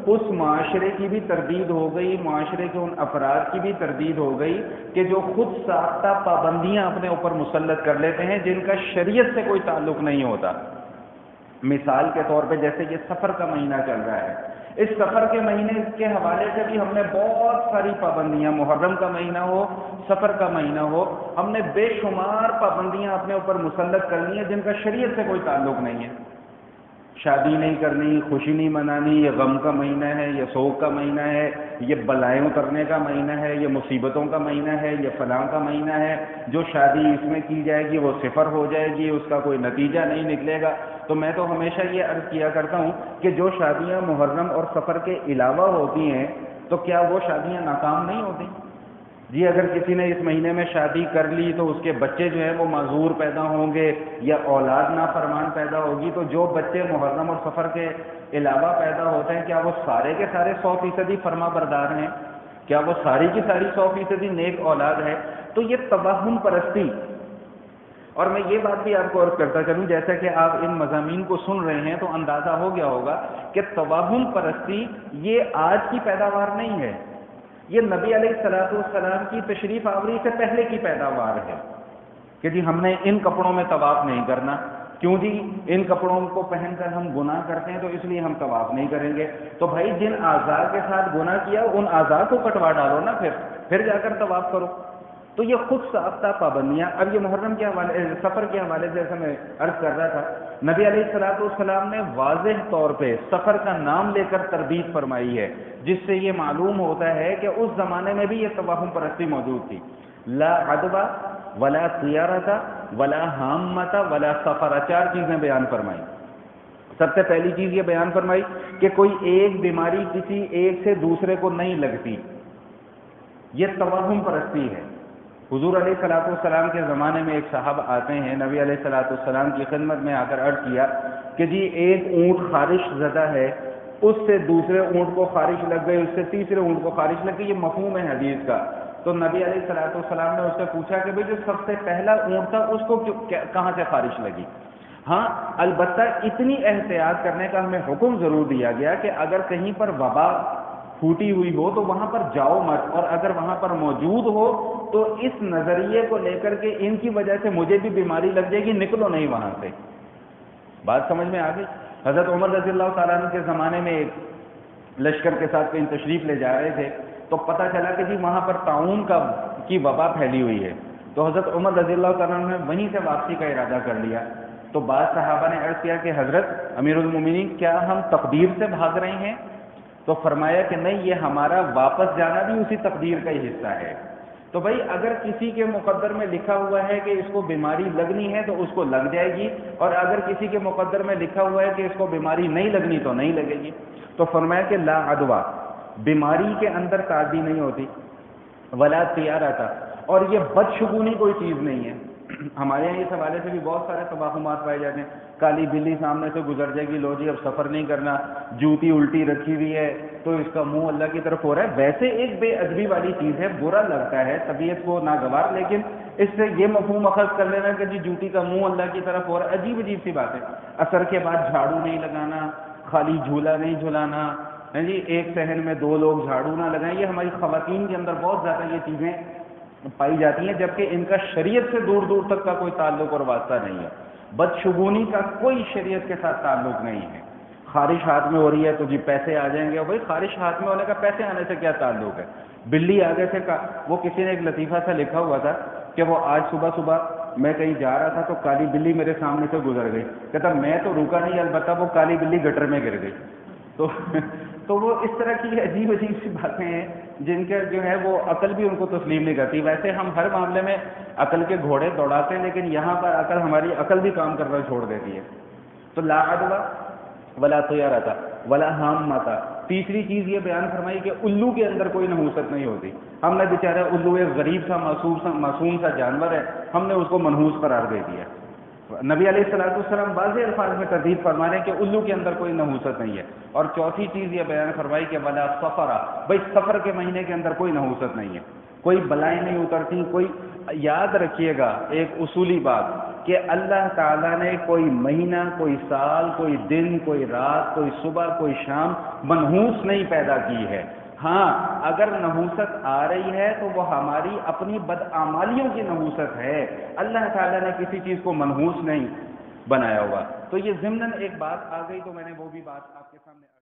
اس معاشرے کی بھی تردید ہو گئی، معاشرے کے ان افراد کی بھی تردید ہو گئی کہ جو خود ساختہ پابندیاں اپنے اوپر مسلط کر لیتے ہیں جن کا شریعت سے کوئی تعلق نہیں ہوتا۔ مثال کے طور پہ جیسے یہ سفر کا مہینہ چل رہا ہے، اس سفر کے مہینے کے حوالے سے بھی ہم نے بہت ساری پابندیاں، محرم کا مہینہ ہو، سفر کا مہینہ ہو، ہم نے بے شمار پابندیاں اپنے اوپر مسلط کر لی ہیں جن کا شریعت سے کوئی تعلق نہیں ہے۔ شادی نہیں کرنی، خوشی نہیں منانی، یہ غم کا مہینہ ہے، یہ سوگ کا مہینہ ہے، یہ بلائیں اترنے کا مہینہ ہے، یہ مصیبتوں کا مہینہ ہے، یہ فلاں کا مہینہ ہے، جو شادی اس میں کی جائے گی وہ صفر ہو جائے گی، اس کا کوئی نتیجہ نہیں نکلے گا۔ تو میں تو ہمیشہ یہ عرض کیا کرتا ہوں کہ جو شادیاں محرم اور سفر کے علاوہ ہوتی ہیں تو کیا وہ شادیاں ناکام نہیں ہوتی؟ جی اگر کسی نے اس مہینے میں شادی کر لی تو اس کے بچے جو ہیں وہ معذور پیدا ہوں گے یا اولاد نافرمان پیدا ہوگی، تو جو بچے محرم اور سفر کے علاوہ پیدا ہوتے ہیں کیا وہ سارے کے سارے 100% فرما بردار ہیں؟ کیا وہ ساری کی ساری 100% نیک اولاد ہے؟ تو یہ توہم پرستی، اور میں یہ بات بھی آپ کو عرض کرتا چلوں، جیسا کہ آپ ان مضامین کو سن رہے ہیں تو اندازہ ہو گیا ہوگا کہ توہم پرستی یہ آج کی پیداوار نہیں ہے، یہ نبی علیہ الصلوۃ والسلام کی تشریف آوری سے پہلے کی پیداوار ہے کہ جی ہم نے ان کپڑوں میں طواف نہیں کرنا، کیوں جی ان کپڑوں کو پہن کر ہم گناہ کرتے ہیں تو اس لیے ہم طواف نہیں کریں گے۔ تو بھائی جن اعضاء کے ساتھ گناہ کیا ان اعضاء کو کٹوا ڈالو نا، پھر جا کر طواف کرو۔ تو یہ خود ساختہ پابندیاں، اب یہ محرم کے حوالے، سفر کے حوالے سے جیسا میں عرض کر رہا تھا، نبی علیہ الصلوۃ والسلام نے واضح طور پہ سفر کا نام لے کر تردید فرمائی ہے، جس سے یہ معلوم ہوتا ہے کہ اس زمانے میں بھی یہ توہم پرستی موجود تھی۔ لا عدوہ ولا طیارۃ ولا حامۃ ولا سفر، 4 چیزیں بیان فرمائی۔ سب سے پہلی چیز یہ بیان فرمائی کہ کوئی ایک بیماری کسی ایک سے دوسرے کو نہیں لگتی، یہ توہم پرستی ہے۔ حضور علیہ الصلوۃ والسلام کے زمانے میں ایک صاحب آتے ہیں، نبی علیہ الصلوۃ والسلام کی خدمت میں آ کر عرض کیا کہ جی ایک اونٹ خارش زدہ ہے، اس سے دوسرے اونٹ کو خارش لگ گئی، اس سے تیسرے اونٹ کو خارش لگ گئی، یہ مفہوم ہے حدیث کا۔ تو نبی علیہ الصلوۃ والسلام نے اس سے پوچھا کہ بھئی جو سب سے پہلا اونٹ تھا اس کو کہاں سے خارش لگی؟ ہاں البتہ اتنی احتیاط کرنے کا ہمیں حکم ضرور دیا گیا کہ اگر کہیں پر وبا پھوٹی ہوئی ہو تو وہاں پر جاؤ مت، اور اگر وہاں پر موجود ہو تو اس نظریے کو لے کر کے ان کی وجہ سے مجھے بھی بیماری لگ جائے گی، نکلو نہیں وہاں سے۔ بات سمجھ میں آ گئی؟ حضرت عمر رضی اللہ تعالیٰ عنہ کے زمانے میں ایک لشکر کے ساتھ کہیں تشریف لے جا رہے تھے تو پتہ چلا کہ جی وہاں پر طاعون کی وبا پھیلی ہوئی ہے، تو حضرت عمر رضی اللہ تعالیٰ عنہ نے وہیں سے واپسی کا ارادہ کر لیا۔ تو بعض صحابہ نے عرض کیا کہ حضرت امیر المومنین کیا ہم تقدیر سے بھاگ رہے ہیں؟ تو فرمایا کہ نہیں، یہ ہمارا واپس جانا بھی اسی تقدیر کا ہی حصہ ہے۔ تو بھائی اگر کسی کے مقدر میں لکھا ہوا ہے کہ اس کو بیماری لگنی ہے تو اس کو لگ جائے گی، اور اگر کسی کے مقدر میں لکھا ہوا ہے کہ اس کو بیماری نہیں لگنی تو نہیں لگے گی۔ تو فرمایا کہ لا عدوہ، بیماری کے اندر تعدی نہیں ہوتی، ولا طیارۃ، اور یہ بدشگونی کوئی چیز نہیں ہے۔ ہمارے یہاں اس حوالے سے بھی بہت سارے توہمات پائے جاتے ہیں، کالی بلی سامنے سے گزر جائے گی، لو جی اب سفر نہیں کرنا، جوتی الٹی رکھی ہوئی ہے تو اس کا منہ اللہ کی طرف ہو رہا ہے۔ ویسے ایک بے ادبی والی چیز ہے، برا لگتا ہے، طبیعت کو ناگوار، لیکن اس سے یہ مفہوم اخذ کر لینا کہ جی جوتی کا منہ اللہ کی طرف ہو رہا ہے، عجیب عجیب سی بات ہے۔ اثر کے بعد جھاڑو نہیں لگانا، خالی جھولا نہیں جھلانا، جی ایک صحن میں 2 لوگ جھاڑو نہ لگائیں، یہ ہماری خواتین کے اندر بہت زیادہ یہ چیزیں پائی جاتی ہیں، جبکہ ان کا شریعت سے دور دور تک کا کوئی تعلق اور واسطہ نہیں ہے۔ بدشگونی کا کوئی شریعت کے ساتھ تعلق نہیں ہے۔ خارش ہاتھ میں ہو رہی ہے تو جی پیسے آ جائیں گے، اور بھائی خارش ہاتھ میں ہونے کا پیسے آنے سے کیا تعلق ہے؟ بلی آگے سے وہ کسی نے ایک لطیفہ سا لکھا ہوا تھا کہ وہ آج صبح میں کہیں جا رہا تھا تو کالی بلی میرے سامنے سے گزر گئی، کہتا میں تو رکا نہیں، البتہ وہ کالی بلی گٹر میں گر گئی۔ تو وہ اس طرح کی عجیب عجیب سی باتیں ہیں جن کے جو ہے وہ عقل بھی ان کو تسلیم نہیں کرتی۔ ویسے ہم ہر معاملے میں عقل کے گھوڑے دوڑاتے ہیں، لیکن یہاں پر آ کر ہماری عقل بھی کام کرنا چھوڑ دیتی ہے۔ تو لا عدوہ ولا طیارۃ ولا حامۃ، تیسری چیز یہ بیان فرمائی کہ الو کے اندر کوئی نحوست نہیں ہوتی۔ ہم نے بیچارہ الو ایک غریب سا معصوم سا جانور ہے، ہم نے اس کو منحوس قرار دے دیا۔ نبی علیہ الصلوۃ والسلام واضح الفاظ میں تردید فرما رہے ہیں کہ الو کے اندر کوئی نحوست نہیں ہے۔ اور چوتھی چیز یہ بیان فرمائی کہ ولا سفر، بھائی سفر کے مہینے کے اندر کوئی نحوست نہیں ہے، کوئی بلائیں نہیں اترتی۔ کوئی یاد رکھیے گا ایک اصولی بات، کہ اللہ تعالیٰ نے کوئی مہینہ، کوئی سال، کوئی دن، کوئی رات، کوئی صبح، کوئی شام منحوس نہیں پیدا کی ہے۔ ہاں اگر نحوست آ رہی ہے تو وہ ہماری اپنی بدعمالیوں کی نحوست ہے، اللہ تعالیٰ نے کسی چیز کو منحوس نہیں بنایا ہوا۔ تو یہ ضمناً ایک بات آ گئی تو میں نے وہ بھی بات آپ کے سامنے